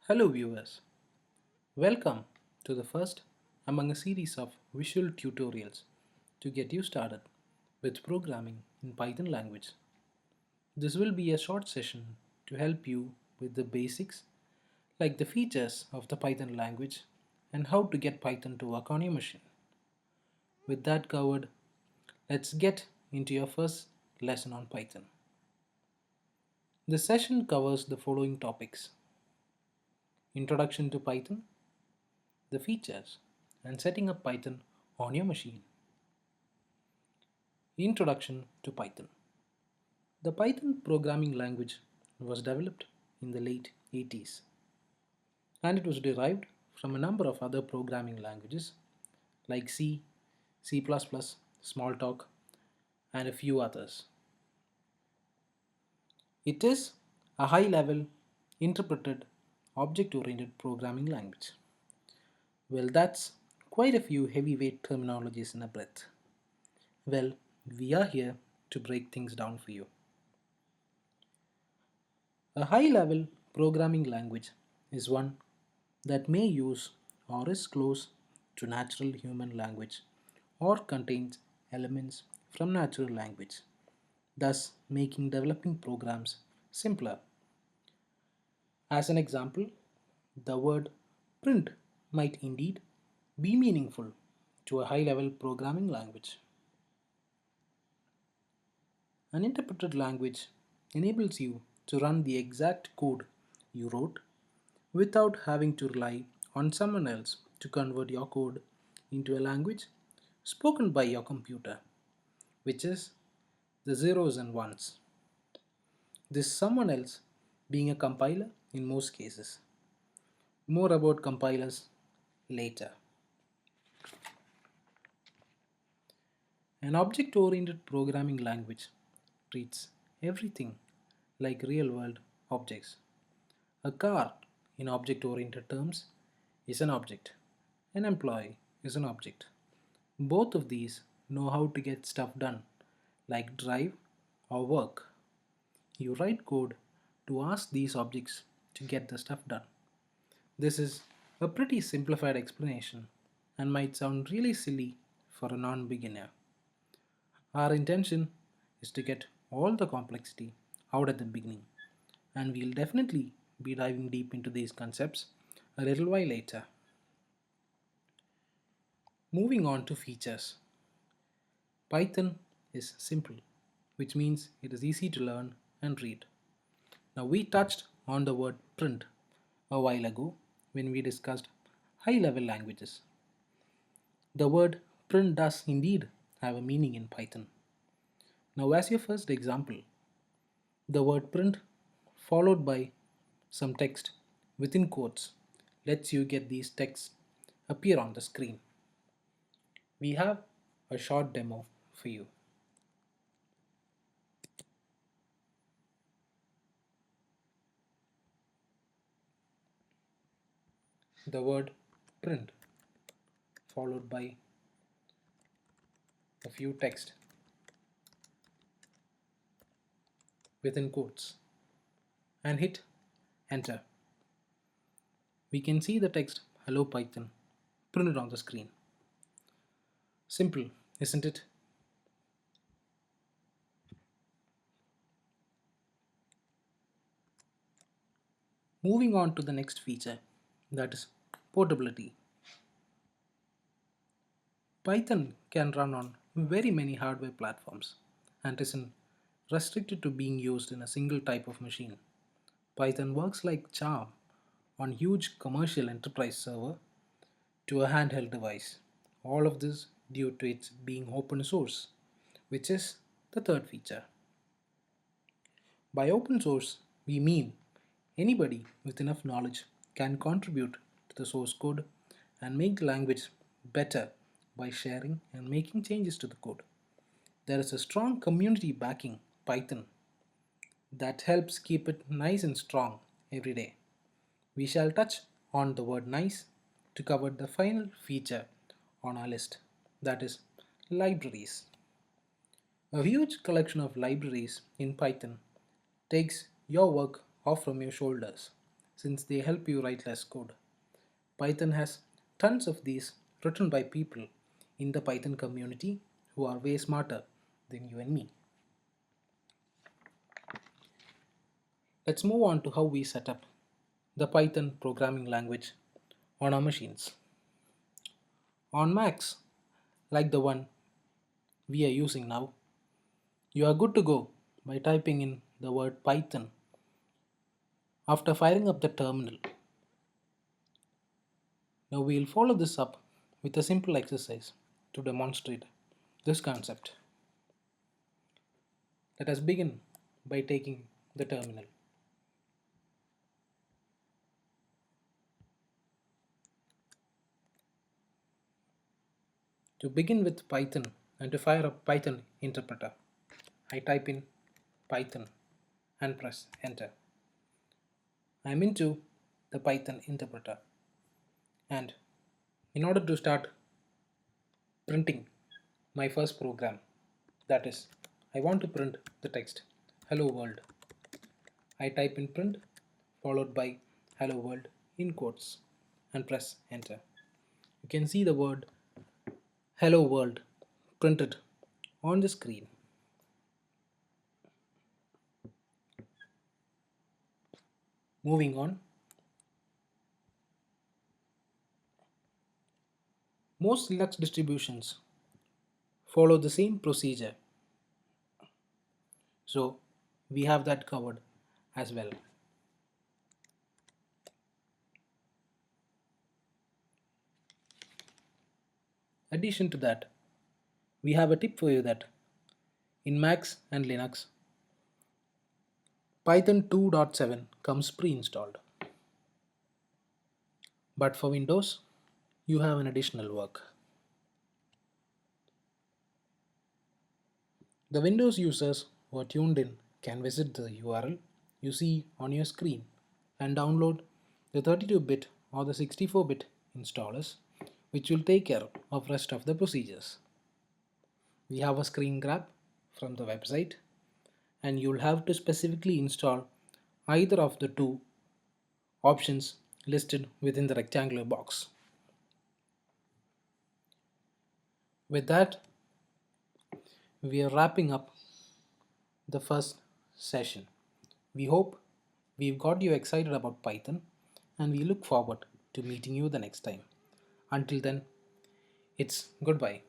Hello viewers, welcome to the first among a series of visual tutorials to get you started with programming in Python language. This will be a short session to help you with the basics like the features of the Python language and how to get Python to work on your machine. With that covered, let's get into your first lesson on Python. This session covers the following topics: Introduction to Python, the features, and setting up Python on your machine. Introduction to Python. The Python programming language was developed in the late 80s and it was derived from a number of other programming languages like C, C++, Smalltalk, and a few others. It is a high level, interpreted, object oriented programming language. Well, that's quite a few heavyweight terminologies in a breath. Well, we are here to break things down for you. A high-level programming language is one that may use or is close to natural human language or contains elements from natural language, thus making developing programs simpler. As an example, the word print might indeed be meaningful to a high-level programming language. An interpreted language enables you to run the exact code you wrote without having to rely on someone else to convert your code into a language spoken by your computer, which is the zeros and ones. This someone else being a compiler in most cases. More about compilers later. An object oriented programming language treats everything like real world objects. A car, in object oriented terms, is an object. An employee is an object. Both of these know how to get stuff done, like drive or work. You write code to ask these objects to get the stuff done. This is a pretty simplified explanation and might sound really silly for a non beginner. Our intention is to get all the complexity out at the beginning, and we'll definitely be diving deep into these concepts a little while later. Moving on to features. Python is simple, which means it is easy to learn and read. Now, we touched on the word print a while ago when we discussed high level languages. The word print does indeed have a meaning in Python. Now, as your first example, the word print followed by some text within quotes lets you get these texts appear on the screen. We have a short demo for you. The word print followed by a few text within quotes and hit enter. We can see the text Hello Python printed on the screen. Simple, isn't it? Moving on to the next feature, that is portability. Python can run on very many hardware platforms and isn't restricted to being used in a single type of machine. Python works like charm on huge commercial enterprise server to a handheld device. All of this due to its being open source, which is the third feature. By open source, we mean anybody with enough knowledge can contribute to the source code and make the language better by sharing and making changes to the code. There is a strong community backing Python that helps keep it nice and strong every day. We shall touch on the word nice to cover the final feature on our list, that is libraries. A huge collection of libraries in Python takes your work off from your shoulders. since they help you write less code. Python has tons of these written by people in the Python community who are way smarter than you and me. Let's move on to how we set up the Python programming language on our machines. On Macs, like the one we are using now, you are good to go by typing in the word Python after firing up the terminal. Now we will follow this up with a simple exercise to demonstrate this concept. Let us begin by taking the terminal. To begin with Python and to fire up Python interpreter, I type in Python and press enter. I am into the Python interpreter, and in order to start printing my first program, that is, I want to print the text hello world. I type in print followed by hello world in quotes and press enter. You can see the word hello world printed on the screen. Moving on, most Linux distributions follow the same procedure, so we have that covered as well. Addition to that, we have a tip for you that in Macs and Linux, Python 2.7 comes pre-installed. But for Windows, you have an additional work. The Windows users who are tuned in can visit the URL you see on your screen and download the 32-bit or the 64-bit installers, which will take care of rest of the procedures. We have a screen grab from the website, and you'll have to specifically install either of the two options listed within the rectangular box. With that, we are wrapping up the first session. We hope we've got you excited about Python, and we look forward to meeting you the next time. Until then, it's goodbye.